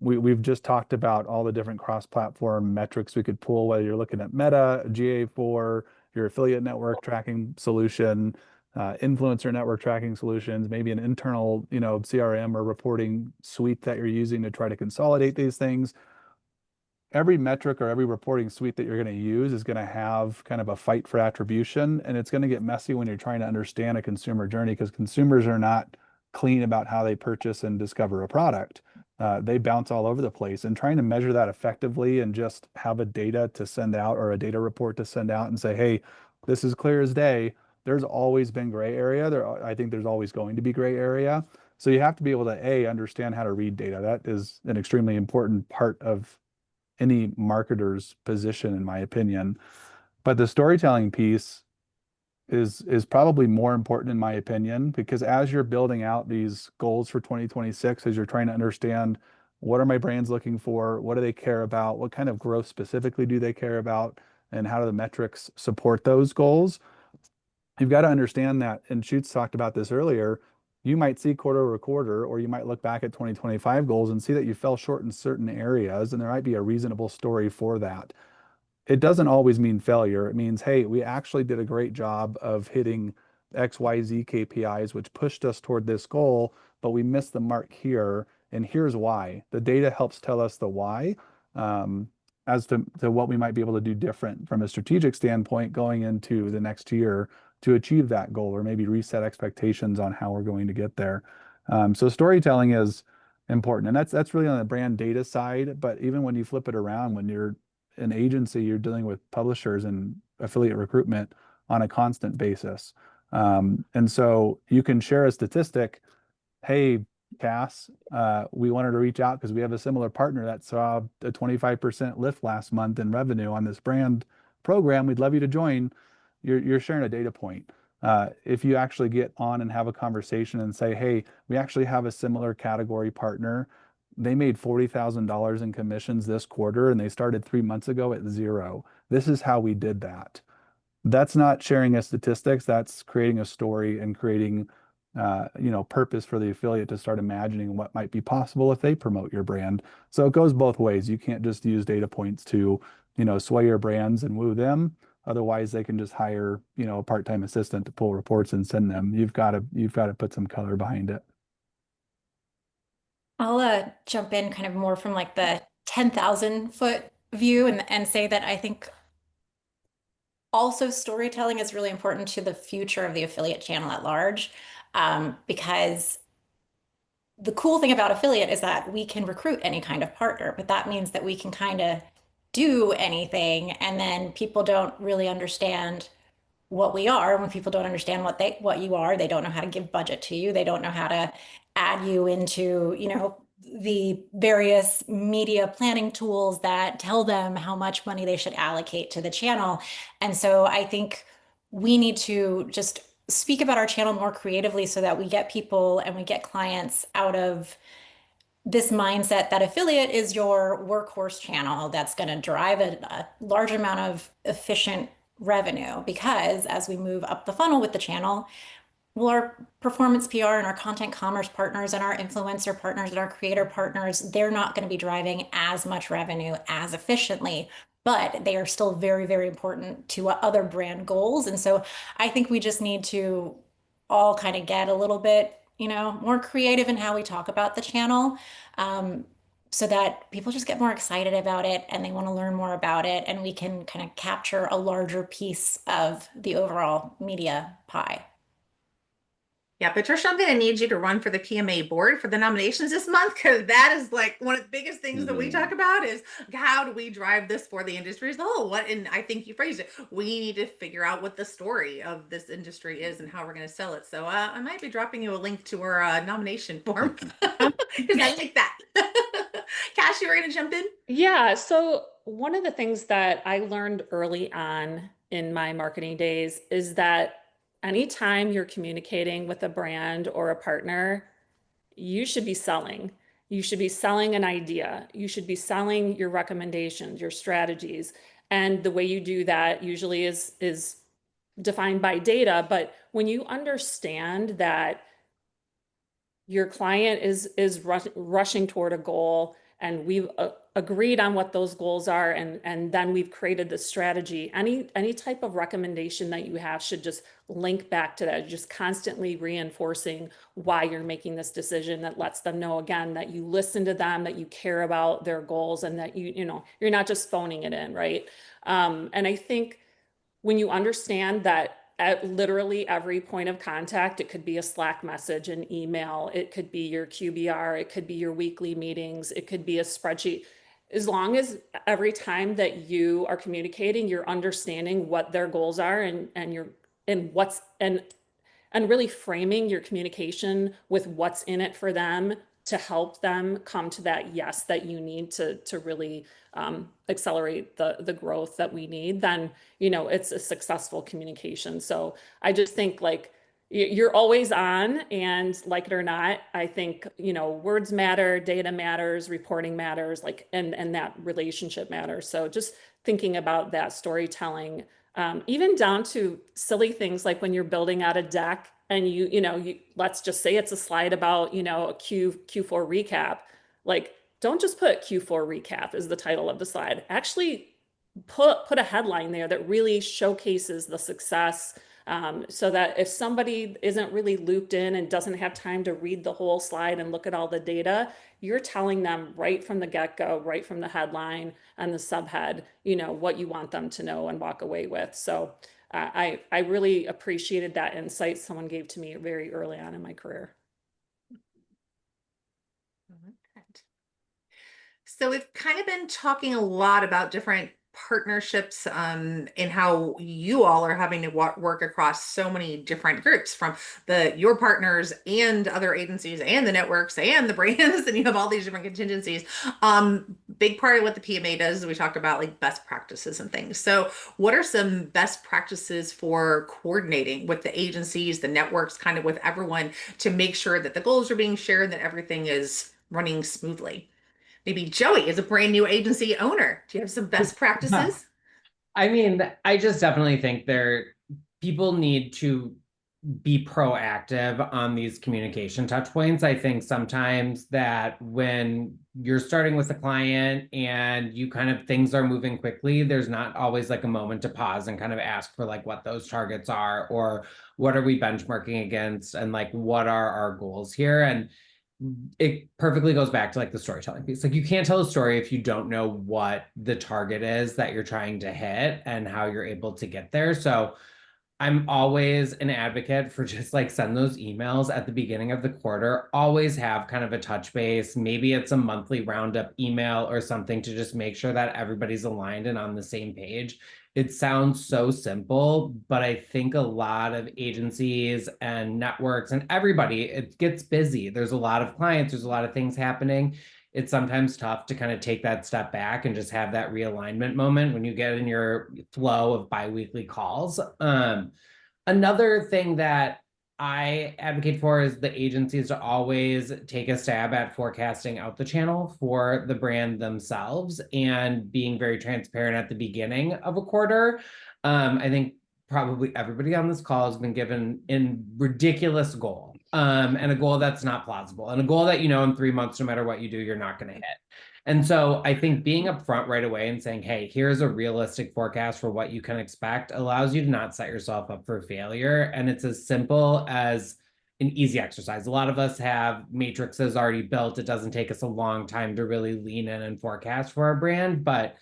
We've just talked about all the different cross-platform metrics we could pull, whether you're looking at Meta, GA4, your affiliate network tracking solution, influencer network tracking solutions, maybe an internal, CRM or reporting suite that you're using to try to consolidate these things. Every metric or every reporting suite that you're going to use is going to have kind of a fight for attribution, and it's going to get messy when you're trying to understand a consumer journey because consumers are not clean about how they purchase and discover a product. They bounce all over the place, and trying to measure that effectively and just have a data to send out or a data report to send out and say, hey, this is clear as day. There's always been gray area. I think there's always going to be gray area. So you have to be able to, A, understand how to read data. That is an extremely important part of any marketer's position, in my opinion. But the storytelling piece is probably more important in my opinion, because as you're building out these goals for 2026, as you're trying to understand what are my brands looking for, what do they care about, what kind of growth specifically do they care about, and how do the metrics support those goals, you've got to understand that, and Shoots talked about this earlier, you might see quarter over quarter, or you might look back at 2025 goals and see that you fell short in certain areas, and there might be a reasonable story for that. It doesn't always mean failure. It means, hey, we actually did a great job of hitting XYZ KPIs, which pushed us toward this goal, but we missed the mark here. And here's why. The data helps tell us the why, as to what we might be able to do different from a strategic standpoint going into the next year to achieve that goal, or maybe reset expectations on how we're going to get there. So storytelling is important, and that's really on the brand data side. But even when you flip it around, when you're an agency, you're dealing with publishers and affiliate recruitment on a constant basis. And so you can share a statistic. Hey, Cass, we wanted to reach out because we have a similar partner that saw a 25% lift last month in revenue on this brand program. We'd love you to join. You're sharing a data point. If you actually get on and have a conversation and say, hey, we actually have a similar category partner. They made $40,000 in commissions this quarter, and they started 3 months ago at zero. This is how we did that. That's not sharing a statistics. That's creating a story and creating, purpose for the affiliate to start imagining what might be possible if they promote your brand. So it goes both ways. You can't just use data points to, sway your brands and woo them. Otherwise, they can just hire, a part-time assistant to pull reports and send them. You've got to put some color behind it. I'll jump in kind of more from like the 10,000 foot view and say that I think also storytelling is really important to the future of the affiliate channel at large, because the cool thing about affiliate is that we can recruit any kind of partner, but that means that we can kind of do anything, and then people don't really understand what we are. And when people don't understand what you are, they don't know how to give budget to you. They don't know how to add you into, the various media planning tools that tell them how much money they should allocate to the channel. And so I think we need to just speak about our channel more creatively so that we get people and we get clients out of this mindset that affiliate is your workhorse channel that's going to drive a large amount of efficient revenue, because as we move up the funnel with the channel, well, our performance PR and our content commerce partners and our influencer partners and our creator partners, they're not going to be driving as much revenue as efficiently, but they are still very, very important to other brand goals. And so I think we just need to all kind of get a little bit, more creative in how we talk about the channel, so that people just get more excited about it and they want to learn more about it, and we can kind of capture a larger piece of the overall media pie. Yeah, Patricia, I'm going to need you to run for the PMA board for the nominations this month, because that is like one of the biggest things that we talk about is how do we drive this for the industry as a whole? What, and I think you phrased it, we need to figure out what the story of this industry is and how we're going to sell it. So I might be dropping you a link to our nomination form because I like that. Cash, you were going to jump in? Yeah, so one of the things that I learned early on in my marketing days is that anytime you're communicating with a brand or a partner, you should be selling. You should be selling an idea. You should be selling your recommendations, your strategies. And the way you do that usually is defined by data. But when you understand that your client is rushing toward a goal, and we've agreed on what those goals are, and then we've created the strategy, any type of recommendation that you have should just link back to that, just constantly reinforcing why you're making this decision. That lets them know, again, that you listen to them, that you care about their goals, and that you're not just phoning it in, right? And I think when you understand that at literally every point of contact, it could be a Slack message, an email, it could be your QBR, it could be your weekly meetings, it could be a spreadsheet. As long as every time that you are communicating, you're understanding what their goals are, and really framing your communication with what's in it for them to help them come to that yes that you need to really accelerate the growth that we need, then it's a successful communication. So I just think, like, you're always on, and like it or not, I think words matter, data matters, reporting matters, like, and that relationship matters. So just thinking about that storytelling, even down to silly things like when you're building out a deck, and you let's just say it's a slide about a Q4 recap. Like, don't just put Q4 recap as the title of the slide. Actually put a headline there that really showcases the success, so that if somebody isn't really looped in and doesn't have time to read the whole slide and look at all the data, you're telling them right from the get-go, right from the headline and the subhead, what you want them to know and walk away with. So I really appreciated that insight someone gave to me very early on in my career. So we've kind of been talking a lot about different partnerships, and how you all are having to work across so many different groups, from your partners and other agencies and the networks and the brands, and you have all these different contingencies. Big part of what the PMA does is we talk about like best practices and things. So what are some best practices for coordinating with the agencies, the networks, kind of with everyone, to make sure that the goals are being shared, that everything is running smoothly? Maybe Joey is a brand new agency owner. Do you have some best practices? I mean, I just definitely think people need to be proactive on these communication touch points. I think sometimes that when you're starting with a client and things are moving quickly, there's not always like a moment to pause and kind of ask for like what those targets are, or what are we benchmarking against, and like what are our goals here. And it perfectly goes back to like the storytelling piece. Like, you can't tell a story if you don't know what the target is that you're trying to hit and how you're able to get there. So I'm always an advocate for just like send those emails at the beginning of the quarter. Always have kind of a touch base. Maybe it's a monthly roundup email or something to just make sure that everybody's aligned and on the same page. It sounds so simple, but I think a lot of agencies and networks and everybody, it gets busy. There's a lot of clients, there's a lot of things happening. It's sometimes tough to kind of take that step back and just have that realignment moment when you get in your flow of biweekly calls. Another thing that I advocate for is the agencies to always take a stab at forecasting out the channel for the brand themselves and being very transparent at the beginning of a quarter. I think probably everybody on this call has been given a ridiculous goal, and a goal that's not plausible, and a goal that, in 3 months, no matter what you do, you're not going to hit. And so I think being upfront right away and saying, hey, here's a realistic forecast for what you can expect, allows you to not set yourself up for failure. And it's as simple as an easy exercise. A lot of us have matrices already built. It doesn't take us a long time to really lean in and forecast for our brand. But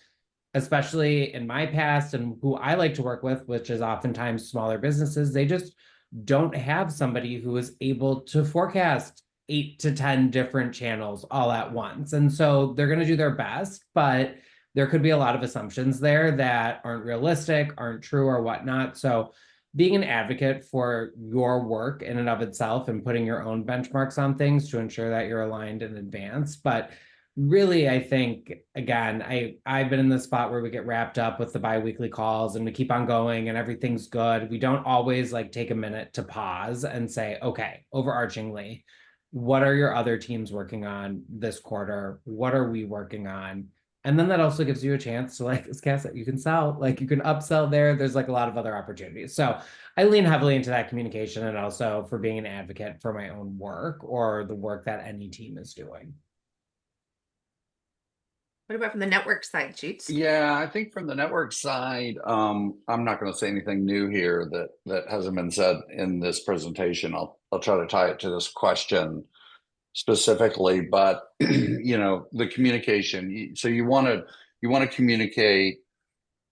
especially in my past and who I like to work with, which is oftentimes smaller businesses, they just don't have somebody who is able to forecast 8 to 10 different channels all at once. And so they're going to do their best, but there could be a lot of assumptions there that aren't realistic, aren't true, or whatnot. So being an advocate for your work in and of itself and putting your own benchmarks on things to ensure that you're aligned in advance. But really, I think, again, I've been in the spot where we get wrapped up with the biweekly calls and we keep on going and everything's good. We don't always like take a minute to pause and say, okay, overarchingly, what are your other teams working on this quarter? What are we working on? And then that also gives you a chance to, like, as Cass said, you can sell, like you can upsell there. There's like a lot of other opportunities. So I lean heavily into that communication and also for being an advocate for my own work or the work that any team is doing. What about from the network side, Shoots? Yeah, I think from the network side, I'm not going to say anything new here that hasn't been said in this presentation. I'll try to tie it to this question specifically, but the communication. So you want to communicate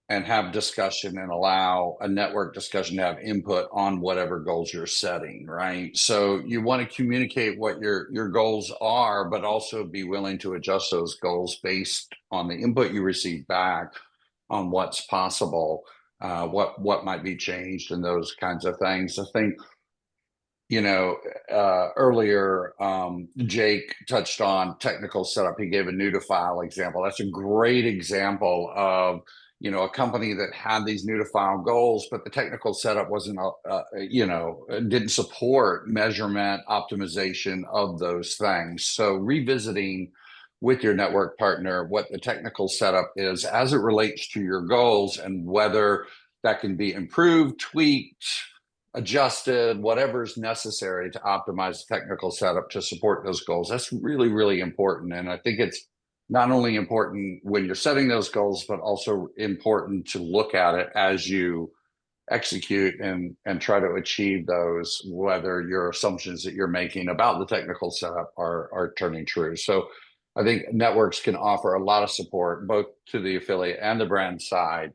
and have discussion and allow a network discussion to have input on whatever goals you're setting, right? So you want to communicate what your goals are, but also be willing to adjust those goals based on the input you receive back on what's possible, what might be changed and those kinds of things. I think earlier, Jake touched on technical setup. He gave a new to file example. That's a great example of, a company that had these new to file goals, but the technical setup wasn't, didn't support measurement optimization of those things. So revisiting with your network partner what the technical setup is as it relates to your goals and whether that can be improved, tweaked, adjusted, whatever's necessary to optimize the technical setup to support those goals. That's really, really important. And I think it's not only important when you're setting those goals, but also important to look at it as you execute and try to achieve those, whether your assumptions that you're making about the technical setup are turning true. So I think networks can offer a lot of support both to the affiliate and the brand side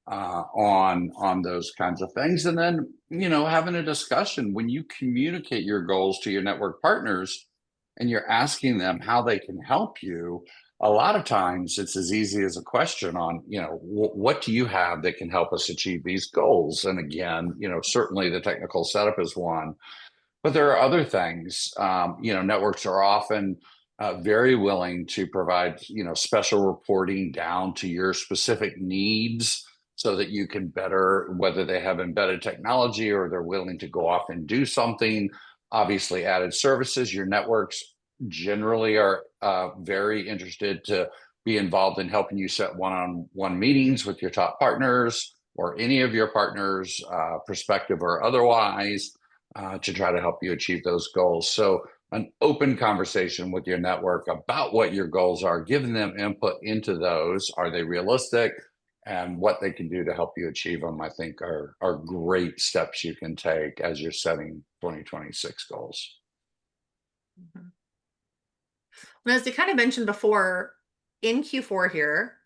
on those kinds of things. And then, having a discussion when you communicate your goals to your network partners and you're asking them how they can help you. A lot of times it's as easy as a question on, what do you have that can help us achieve these goals? And again, certainly the technical setup is one, but there are other things. Networks are often very willing to provide, special reporting down to your specific needs so that you can better, whether they have embedded technology or they're willing to go off and do something. Obviously, added services. Your networks generally are very interested to be involved in helping you set one-on-one meetings with your top partners or any of your partners, prospective or otherwise, to try to help you achieve those goals. So an open conversation with your network about what your goals are, giving them input into those. Are they realistic? And what they can do to help you achieve them, I think are great steps you can take as you're setting 2026 goals. Mm-hmm. And as we kind of mentioned before, in Q4 here,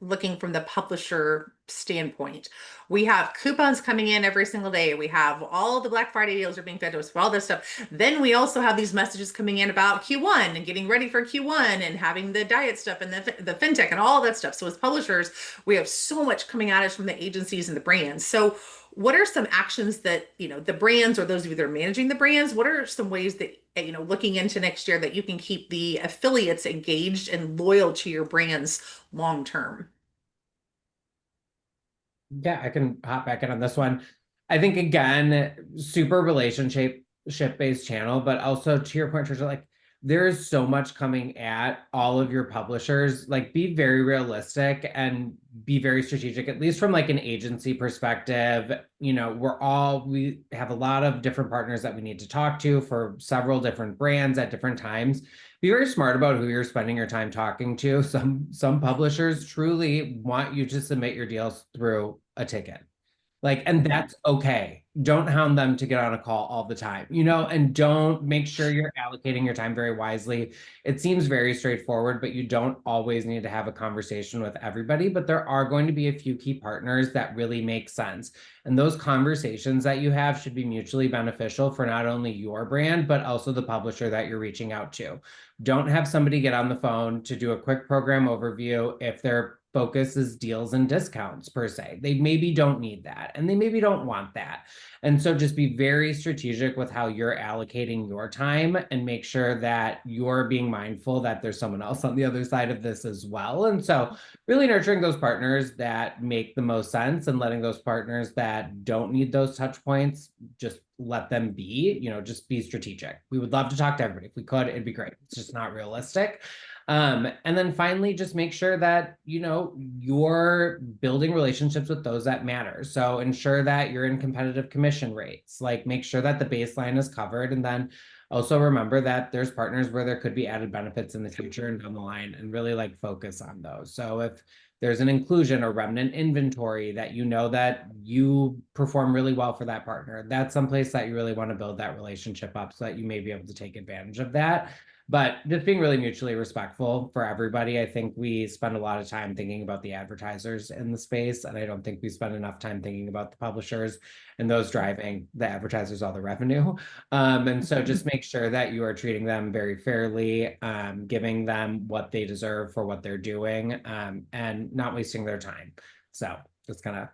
looking from the publisher standpoint, we have coupons coming in every single day. We have all the Black Friday deals are being fed to us for all this stuff. Then we also have these messages coming in about Q1 and getting ready for Q1 and having the diet stuff and the fintech and all that stuff. So as publishers, we have so much coming at us from the agencies and the brands. So what are some actions that, the brands or those of you that are managing the brands, what are some ways that, looking into next year that you can keep the affiliates engaged and loyal to your brands long term? Yeah, I can hop back in on this one. I think, again, super relationship based channel, but also to your point, Trisha, like there is so much coming at all of your publishers. Like be very realistic and be very strategic, at least from like an agency perspective. We have a lot of different partners that we need to talk to for several different brands at different times. Be very smart about who you're spending your time talking to. Some publishers truly want you to submit your deals through a ticket. Like, and that's okay. Don't hound them to get on a call all the time, you know, and don't make sure you're allocating your time very wisely. It seems very straightforward, but you don't always need to have a conversation with everybody. But there are going to be a few key partners that really make sense. And those conversations that you have should be mutually beneficial for not only your brand, but also the publisher that you're reaching out to. Don't have somebody get on the phone to do a quick program overview if their focus is deals and discounts per se. They maybe don't need that and they maybe don't want that. And so just be very strategic with how you're allocating your time and make sure that you're being mindful that there's someone else on the other side of this as well. And so really nurturing those partners that make the most sense and letting those partners that don't need those touch points, just let them be, you know, just be strategic. We would love to talk to everybody. If we could, it'd be great. It's just not realistic. And then finally, just make sure that, you know, you're building relationships with those that matter. So ensure that you're in competitive commission rates, like make sure that the baseline is covered. And then also remember that there's partners where there could be added benefits in the future and down the line, and really like focus on those. So if there's an inclusion or remnant inventory that you know that you perform really well for that partner, that's someplace that you really want to build that relationship up so that you may be able to take advantage of that. But just being really mutually respectful for everybody. I think we spend a lot of time thinking about the advertisers in the space, and I don't think we spend enough time thinking about the publishers and those driving the advertisers all the revenue. And so just make sure that you are treating them very fairly, giving them what they deserve for what they're doing, and not wasting their time. So that's kind of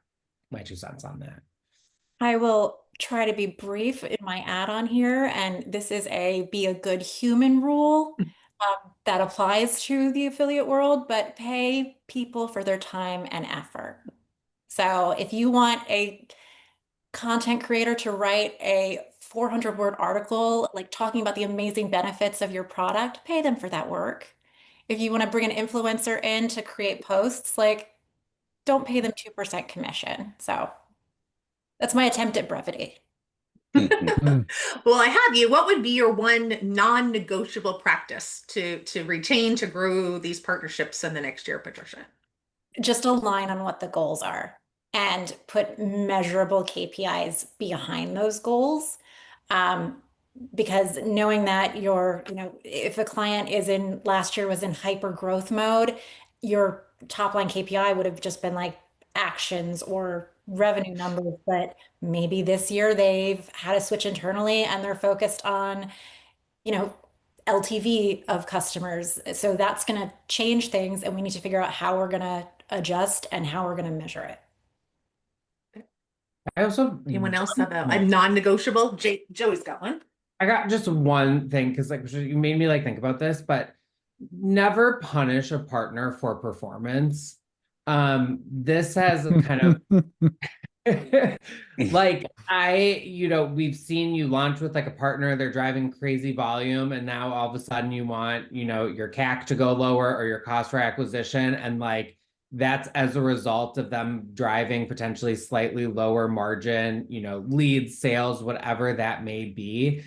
my 2 cents on that. I will try to be brief in my add-on here, and this is a be a good human rule that applies to the affiliate world, but pay people for their time and effort. So if you want a content creator to write a 400-word article, like talking about the amazing benefits of your product, pay them for that work. If you want to bring an influencer in to create posts, like don't pay them 2% commission. So that's my attempt at brevity. Well, I have you. What would be your one non-negotiable practice to retain, to grow these partnerships in the next year, Patricia? Just align on what the goals are and put measurable KPIs behind those goals. Because knowing that if a client last year was in hyper growth mode, your top line KPI would have just been like actions or revenue numbers. But maybe this year they've had a switch internally and they're focused on, LTV of customers. So that's going to change things, and we need to figure out how we're going to adjust and how we're going to measure it. I also Anyone else have a non-negotiable? Joey's got one. I got just one thing because like you made me like think about this, but never punish a partner for performance. This has kind of like we've seen you launch with like a partner, they're driving crazy volume, and now all of a sudden you want, your CAC to go lower or your cost for acquisition, and like that's as a result of them driving potentially slightly lower margin, leads, sales, whatever that may be.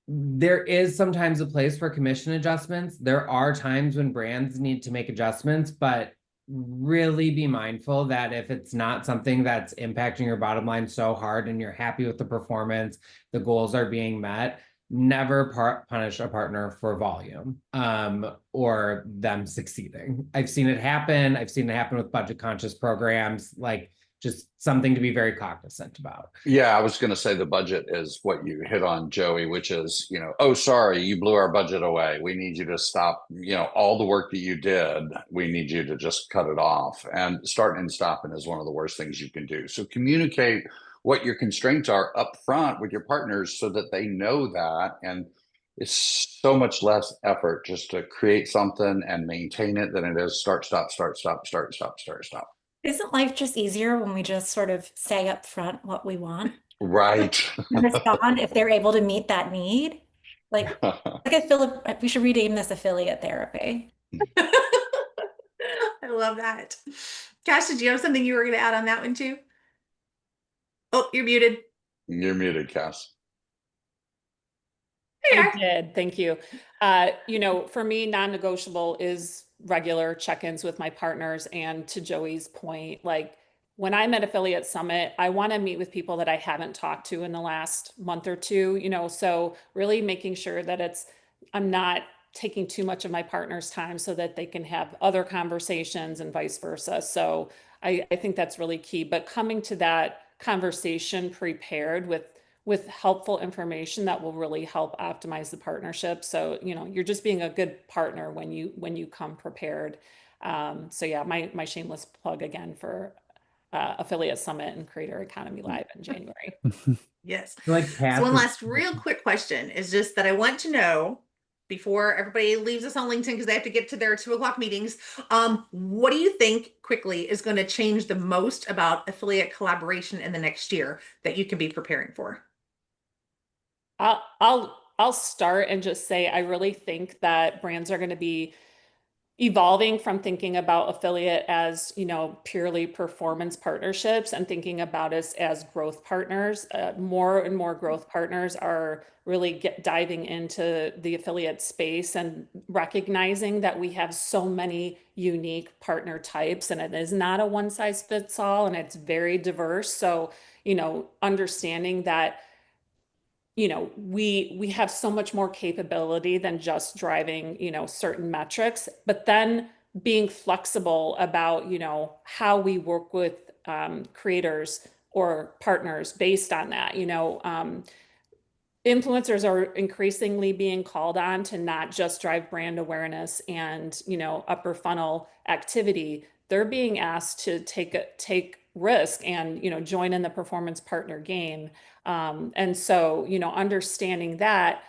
There is sometimes a place for commission adjustments. There are times when brands need to make adjustments, but really be mindful that if it's not something that's impacting your bottom line so hard and you're happy with the performance, the goals are being met, never punish a partner for volume or them succeeding. I've seen it happen. I've seen it happen with budget conscious programs, like just something to be very cognizant about. Yeah, I was going to say the budget is what you hit on, Joey, which is, oh, sorry, you blew our budget away. We need you to stop, all the work that you did. We need you to just cut it off. And starting and stopping is one of the worst things you can do. So communicate what your constraints are up front with your partners so that they know that. And it's so much less effort just to create something and maintain it than it is start, stop, start, stop, start, stop, start, stop. Isn't life just easier when we just sort of say up front what we want? Right. Respond if they're able to meet that need. Like we should rename this affiliate therapy. I love that. Cash, did you have something you were going to add on that one too? Oh, you're muted. You're muted, Cass. I did. Thank you. For me, non-negotiable is regular check-ins with my partners. And to Joey's point, like when I'm at Affiliate Summit, I want to meet with people that I haven't talked to in the last month or two, so really making sure that I'm not taking too much of my partner's time so that they can have other conversations and vice versa. So I think that's really key. But coming to that conversation prepared with helpful information that will really help optimize the partnership. So, you're just being a good partner when you come prepared. So yeah, my shameless plug again for Affiliate Summit and Creator Economy Live in January. Yes. Like So one passive. last real quick question is just that I want to know before everybody leaves us on LinkedIn because they have to get to their 2 o'clock meetings. What do you think quickly is going to change the most about affiliate collaboration in the next year that you can be preparing for? I'll start and just say I really think that brands are going to be evolving from thinking about affiliate as purely performance partnerships and thinking about us as growth partners. More and more growth partners are really diving into the affiliate space and recognizing that we have so many unique partner types, and it is not a one size fits all, and it's very diverse. So understanding that we have so much more capability than just driving certain metrics, but then being flexible about how we work with creators or partners based on that. Influencers are increasingly being called on to not just drive brand awareness and upper funnel activity. They're being asked to take risk and join in the performance partner game. And so understanding that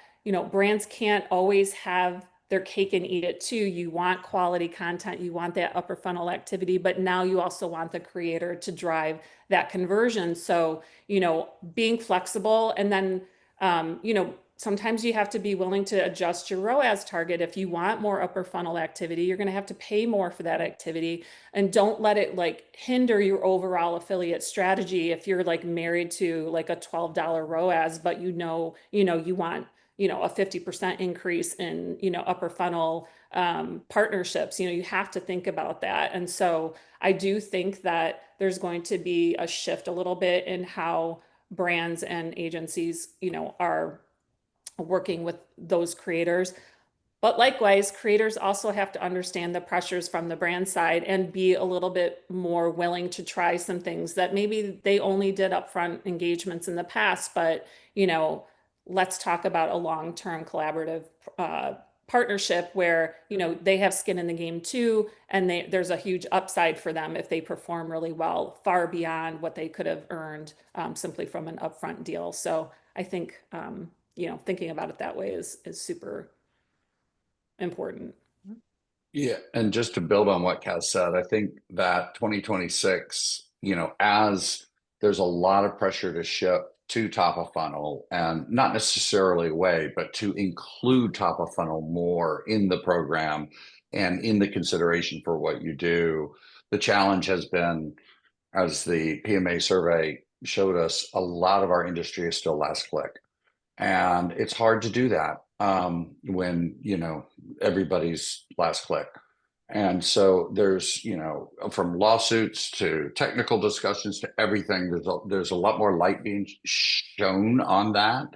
brands can't always have their cake and eat it too. You want quality content, you want that upper funnel activity, but now you also want the creator to drive that conversion. So being flexible, and then sometimes you have to be willing to adjust your ROAS target. If you want more upper funnel activity, you're going to have to pay more for that activity, and don't let it hinder your overall affiliate strategy. If you're married to a $12 ROAS, but you want a 50% increase in upper funnel partnerships, you have to think about that. And so I do think that there's going to be a shift a little bit in how brands and agencies are working with those creators. But likewise, creators also have to understand the pressures from the brand side and be a little bit more willing to try some things that maybe they only did upfront engagements in the past. But let's talk about a long-term collaborative partnership where they have skin in the game too, and there's a huge upside for them if they perform really well, far beyond what they could have earned simply from an upfront deal. So I think thinking about it that way is super important. Yeah, and just to build on what Kaz said, I think that 2026, as there's a lot of pressure to ship to top of funnel, and not necessarily away, but to include top of funnel more in the program and in the consideration for what you do. The challenge has been, as the PMA survey showed us, a lot of our industry is still last click. And it's hard to do that when everybody's last click. And so there's from lawsuits to technical discussions to everything, there's a lot more light being shown on that.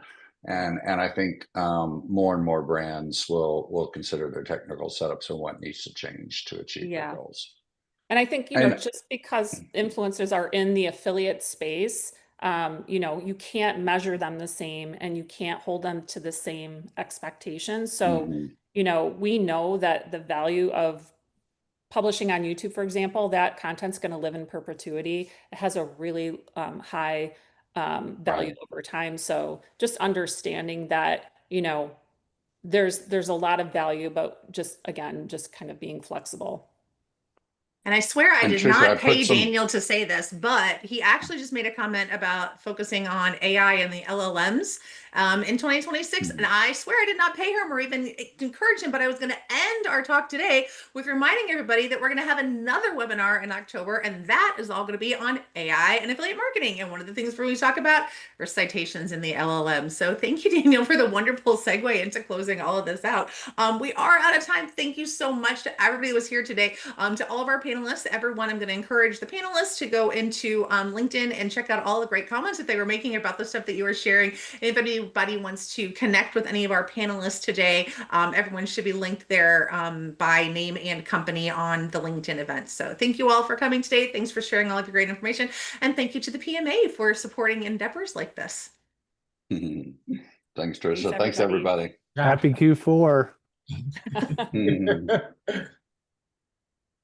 And I think more and more brands will consider their technical setups and what needs to change to achieve their goals. And I think, just because influencers are in the affiliate space, you can't measure them the same, and you can't hold them to the same expectations. So, we know that the value of publishing on YouTube, for example, that content's going to live in perpetuity. It has a really high value over time. So just understanding that, there's a lot of value, but just kind of being flexible. And I swear I did Tricia, not pay Daniel to say this, but he actually just made a comment about focusing on AI and the LLMs in 2026. And I swear I did not pay him or even encourage him, but I was going to end our talk today with reminding everybody that we're going to have another webinar in October, and that is all going to be on AI and affiliate marketing. And one of the things we talk about are citations in the LLM. So thank you, Daniel, for the wonderful segue into closing all of this out. We are out of time. Thank you so much to everybody who was here today, to all of our panelists panelists. Everyone, I'm going to encourage the panelists to go into LinkedIn and check out all the great comments that they were making about the stuff that you were sharing. If anybody wants to connect with any of our panelists today, everyone should be linked there by name and company on the LinkedIn event. So thank you all for coming today. Thanks for sharing all of your great information. And thank you to the PMA for supporting endeavors like this. Thanks, Trisha. Thanks, everybody. Happy Q4.